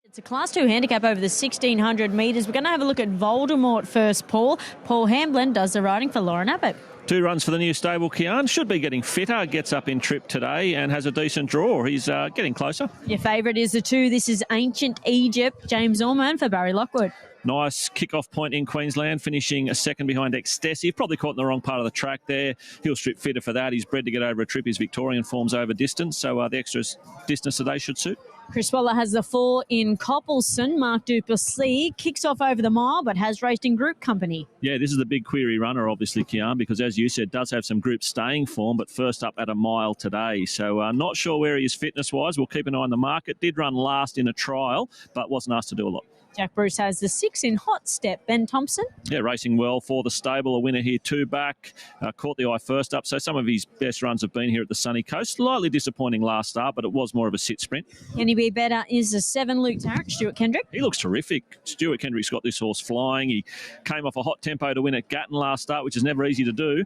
It's a Class 2 handicap over the 1,600 metres. We're going to have a look at Voldemort first, Paul. Paul Hamblin does the riding for Lauren Abbott. 2 runs for the new stable. Kian should be getting fitter, gets up in trip today and has a decent draw. He's getting closer. Your favourite is the 2. This is Ancient Egypt. James Orman for Barry Lockwood. Nice kick-off point in Queensland, finishing a second behind Excessive. Probably caught in the wrong part of the track there. He'll strip fitter for that. He's bred to get over a trip. His Victorian form's over distance, so the extra distance today should suit. Chris Waller has the 4 in Coppelson. Mark Duplessis kicks off over the mile but has raced in group company. Yeah, this is the big query runner, obviously, Kian, because as you said, does have some group staying form, but first up at a mile today. So not sure where he is fitness-wise. We'll keep an eye on the market. Did run last in a trial, but wasn't asked to do a lot. Jack Bruce has the 6 in Hot Step. Ben Thompson. Yeah, racing well for the stable. A winner here, 2 back. Caught the eye first up. So some of his best runs have been here at the sunny coast. Slightly disappointing last start, but it was more of a sit sprint. Can he be better? Is the 7 Luke Tarrant, Stuart Kendrick. He looks terrific. Stuart Kendrick's got this horse flying. He came off a hot tempo to win at Gatton last start, which is never easy to do.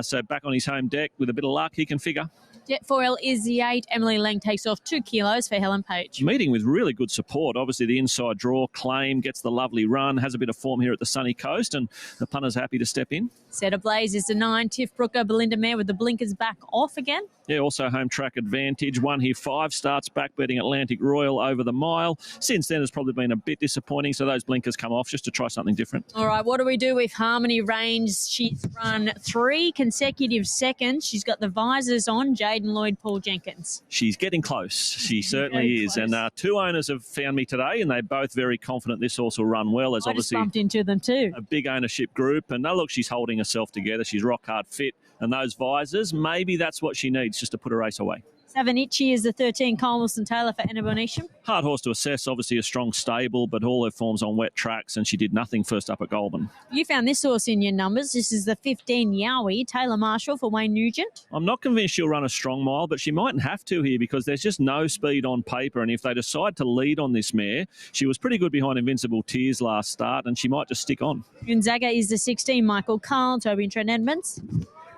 So back on his home deck with a bit of luck, he can figure. Jetfoil is the 8. Emily Lang takes off 2 kilos for Helen Page. Meeting with really good support. Obviously, the inside draw, Claim, gets the lovely run, has a bit of form here at the sunny coast, and the punter's happy to step in. Set Ablaze is the 9. Tiff Brooker, Belinda Mare with the blinkers back off again. Yeah, also home track advantage. Won here 5 starts back, betting Atlantic Royal over the mile. Since then, has probably been a bit disappointing, so those blinkers come off just to try something different. All right, what do we do with Harmony Range? She's run 3 consecutive seconds. She's got the visors on. Jaden Lloyd, Paul Jenkins. She's getting close. She certainly is. Close. And 2 owners have found me today, and they're both very confident this horse will run well. There's obviously bumped into them too. A big ownership group, and look, she's holding herself together. She's rock hard fit, and those visors, maybe that's what she needs just to put a race away. Savanichi is the 13. Cole Wilson Taylor for Anna Bonisham. Hard horse to assess, obviously a strong stable, but all her forms on wet tracks, and she did nothing first up at Goulburn. You found this horse in your numbers. This is the 15 Yowie, Taylor Marshall for Wayne Nugent. I'm not convinced she'll run a strong mile, but she mightn't have to here because there's just no speed on paper, and if they decide to lead on this mare, she was pretty good behind Invincible Tears last start, and she might just stick on. Unzaga is the 16. Michael Carl, Toby and Trent Edmonds.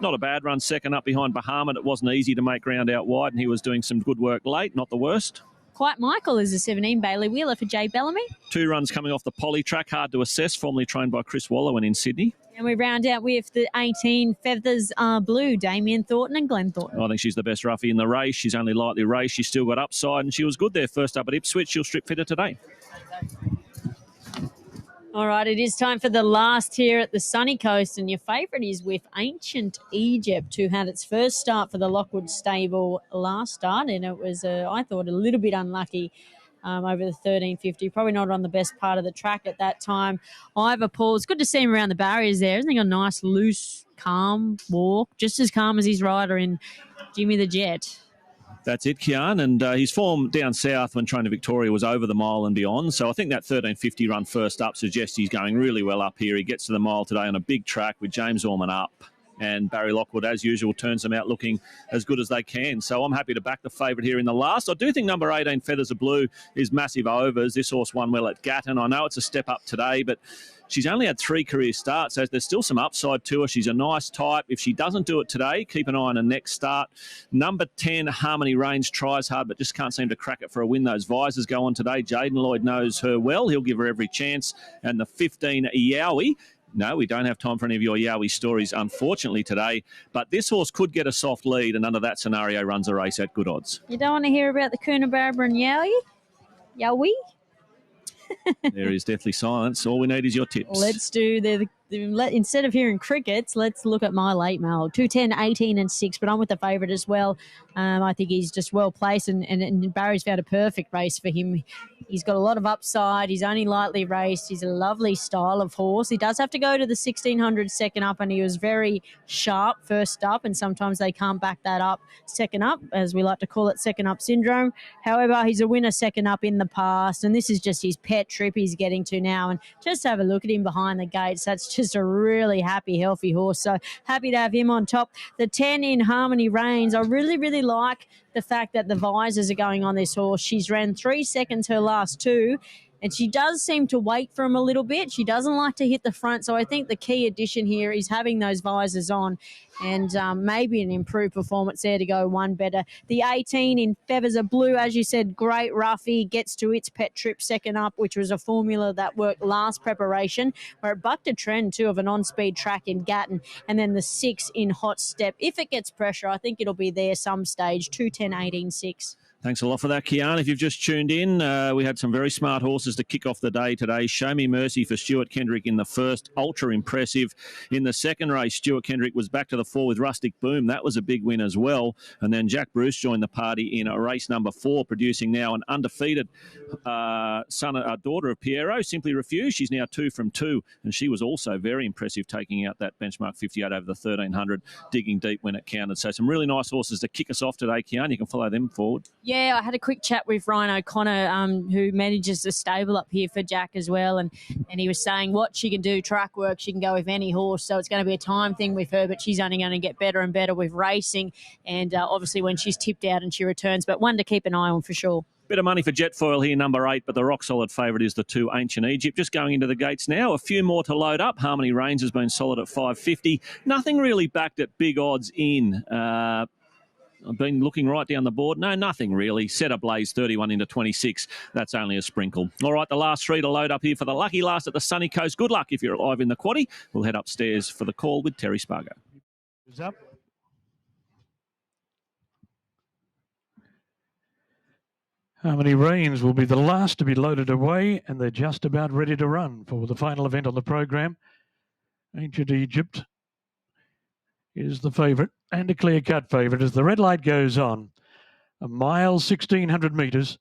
Not a bad run, second up behind Bahamut. It wasn't easy to make ground out wide, and he was doing some good work late, not the worst. Quite Michael is the 17. Bailey Wheeler for Jay Bellamy. 2 runs coming off the poly track, hard to assess, formerly trained by Chris Waller when in Sydney. And we round out with the 18. Feathers Are Blue, Damien Thornton and Glenn Thornton. I think she's the best roughie in the race. She's only lightly raced. She's still got upside, and she was good there first up at Ipswich. She'll strip fitter today. All right, it is time for the last here at the sunny coast, and your favourite is with Ancient Egypt, who had its first start for the Lockwood stable last start, and it was, I thought, a little bit unlucky over the 1350. Probably not on the best part of the track at that time. Ivor Paul, it's good to see him around the barriers there. Isn't he got a nice, loose, calm walk, just as calm as his rider in Jimmy the Jet? That's it, Kian, and his form down south when trained to Victoria was over the mile and beyond, so I think that 1350 run first up suggests he's going really well up here. He gets to the mile today on a big track with James Orman up, and Barry Lockwood, as usual, turns them out looking as good as they can. So I'm happy to back the favourite here in the last. I do think number 18, Feathers of Blue, is massive overs. This horse won well at Gatton. I know it's a step up today, but she's only had 3 career starts, so there's still some upside to her. She's a nice type. If she doesn't do it today, keep an eye on her next start. Number 10, Harmony Range, tries hard, but just can't seem to crack it for a win. Those visors go on today. Jaden Lloyd knows her well. He'll give her every chance. And the 15, Yowie. No, we don't have time for any of your Yowie stories, unfortunately, today. But this horse could get a soft lead, and under that scenario, runs a race at good odds. You don't want to hear about the Coonabarabra and Yowie? Yowie? There is deathly silence. All we need is your tips. Let's do instead of hearing crickets, let's look at my late mail. 210, 18 and 6, but I'm with the favourite as well. I think he's just well placed, and Barry's found a perfect race for him. He's got a lot of upside. He's only lightly raced. He's a lovely style of horse. He does have to go to the 1600 second up, and he was very sharp first up, and sometimes they can't back that up second up, as we like to call it, second up syndrome. However, he's a winner second up in the past, and this is just his pet trip he's getting to now. And just have a look at him behind the gates. That's just a really happy, healthy horse. So happy to have him on top. The 10 in Harmony Reigns, I really, really like the fact that the visors are going on this horse. She's ran 3 seconds her last 2. And she does seem to wait for him a little bit. She doesn't like to hit the front. So I think the key addition here is having those visors on and maybe an improved performance there to go one better. The 18 in Feathers of Blue, as you said, great roughie, gets to its pet trip second up, which was a formula that worked last preparation, where it bucked a trend too of an on-speed track in Gatton, and then the 6 in Hot Step. If it gets pressure, I think it'll be there some stage, 2:10, 18.6. Thanks a lot for that, Kian. If you've just tuned in, we had some very smart horses to kick off the day today. Show Me Mercy for Stuart Kendrick in the first, ultra impressive. In the second race, Stuart Kendrick was back to the fore with Rustic Boom. That was a big win as well. And then Jack Bruce joined the party in race number 4, producing now an undefeated daughter of Piero, Simply Refused. She's now 2 from 2, and she was also very impressive, taking out that benchmark 58 over the 1300, digging deep when it counted. So some really nice horses to kick us off today, Kian. You can follow them forward. Yeah, I had a quick chat with Ryan O'Connor, who manages the stable up here for Jack as well, and he was saying what she can do, track work, she can go with any horse, so it's going to be a time thing with her, but she's only going to get better and better with racing, and obviously when she's tipped out and she returns, but one to keep an eye on for sure. Bit of money for Jetfoil here, number 8, but the rock-solid favourite is the 2, Ancient Egypt. Just going into the gates now. A few more to load up. Harmony Reigns has been solid at 5.50. Nothing really backed at big odds in. I've been looking right down the board. No, nothing really. Set ablaze 31 into 26. That's only a sprinkle. All right, the last 3 to load up here for the lucky last at the Sunny Coast. Good luck if you're alive in the quaddie. We'll head upstairs for the call with Terry Spargo. Who's up? Harmony Reigns will be the last to be loaded away, and they're just about ready to run for the final event on the program. Ancient Egypt is the favourite, and a clear-cut favourite as the red light goes on. A mile, 1,600 metres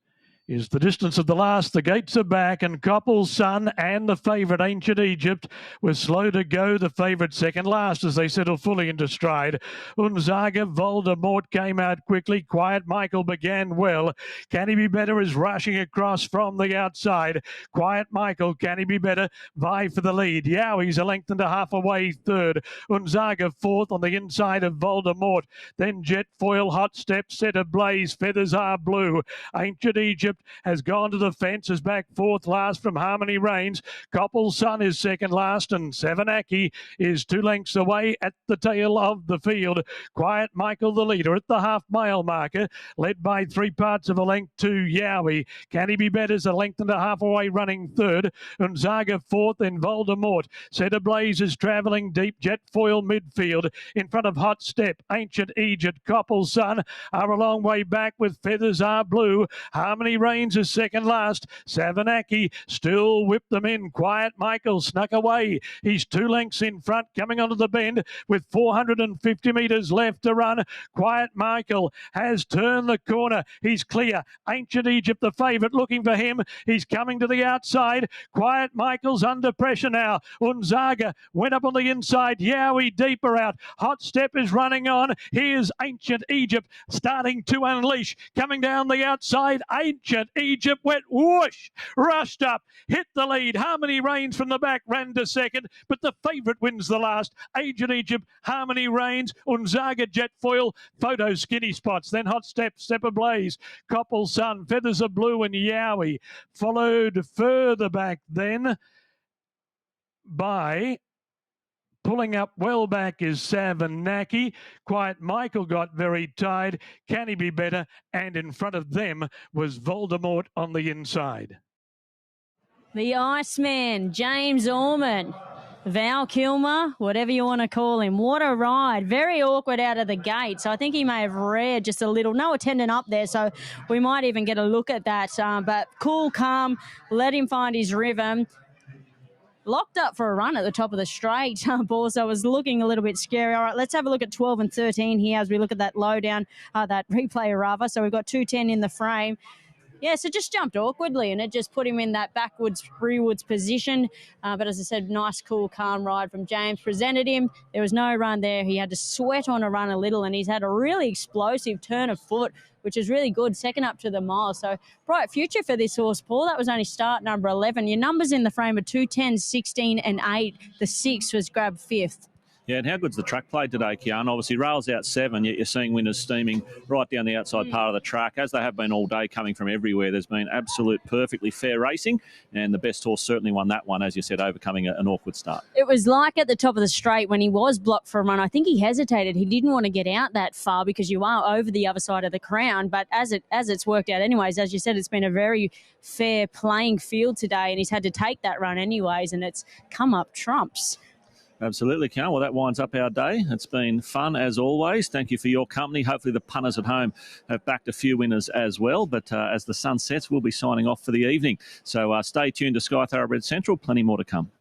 is the distance of the last. The gates are back, and Coppel's Son and the favourite, Ancient Egypt, was slow to go. The favourite second last as they settle fully into stride. Unzaga, Voldemort came out quickly. Quiet Michael began well. Can he be better is rushing across from the outside. Quiet Michael, can he be better? Vie for the lead. Yowie's a length and a half away third. Unzaga fourth on the inside of Voldemort. Then Jetfoil, Hot Step, Set Ablaze, Feathers Are Blue. Ancient Egypt has gone to the fence, is back fourth last from Harmony Reigns. Coppel's Son is second last, and Savanaki is 2 lengths away at the tail of the field. Quiet Michael, the leader, at the half-mile marker, led by 3 parts of a length to Yowie. Can he be better? Is a length and a half away running third. Unzaga fourth, then Voldemort. Set Ablaze is travelling deep. Jetfoil midfield in front of Hot Step. Ancient Egypt, Coppel's Son are a long way back with Feathers Are Blue. Harmony Reigns is second last. Savanaki still whipped them in. Quiet Michael snuck away. He's 2 lengths in front, coming onto the bend with 450 metres left to run. Quiet Michael has turned the corner. He's clear. Ancient Egypt, the favourite, looking for him. He's coming to the outside. Quiet Michael's under pressure now. Unzaga went up on the inside. Yowie deeper out. Hot Step is running on. Here's Ancient Egypt starting to unleash. Coming down the outside. Ancient Egypt went whoosh, rushed up, hit the lead. Harmony Reigns from the back ran to second, but the favourite wins the last. Ancient Egypt, Harmony Reigns, Unzaga, Jetfoil, Photo Skinny Spots, then Hot Step, Step Ablaze, Coppel's Son, Feathers of Blue and Yowie. Followed further back then by... Pulling up well back is Savanaki. Quiet Michael got very tired. Can he be better? And in front of them was Voldemort on the inside. The Iceman, James Orman. Val Kilmer, whatever you want to call him. What a ride. Very awkward out of the gate. So I think he may have reared just a little. No attendant up there, so we might even get a look at that. But cool, calm, let him find his rhythm. Locked up for a run at the top of the straight. Borso was looking a little bit scary. All right, let's have a look at 12 and 13 here as we look at that lowdown, that replay rather. So we've got 210 in the frame. Yeah, so just jumped awkwardly and it just put him in that backwards, rearwards position. But as I said, nice, cool, calm ride from James. Presented him. There was no run there. He had to sweat on a run a little and he's had a really explosive turn of foot, which is really good, second up to the mile. So bright future for this horse, Paul. That was only start number 11. Your numbers in the frame are 2, 10, 16 and 8. The 6 was grabbed 5th. Yeah, and how good's the track play today, Kian? Obviously, rails out 7, yet you're seeing winners steaming right down the outside part of the track, as they have been all day, coming from everywhere. There's been absolute perfectly fair racing, and the best horse certainly won that one, as you said, overcoming an awkward start. It was like at the top of the straight when he was blocked for a run. I think he hesitated. He didn't want to get out that far because you are over the other side of the crown. But as it's worked out anyways, as you said, it's been a very fair playing field today, and he's had to take that run anyways, and it's come up trumps. Absolutely, Carl. Well, that winds up our day. It's been fun as always. Thank you for your company. Hopefully the punters at home have backed a few winners as well. But as the sun sets, we'll be signing off for the evening. So stay tuned to Sky Thoroughbred Central. Plenty more to come.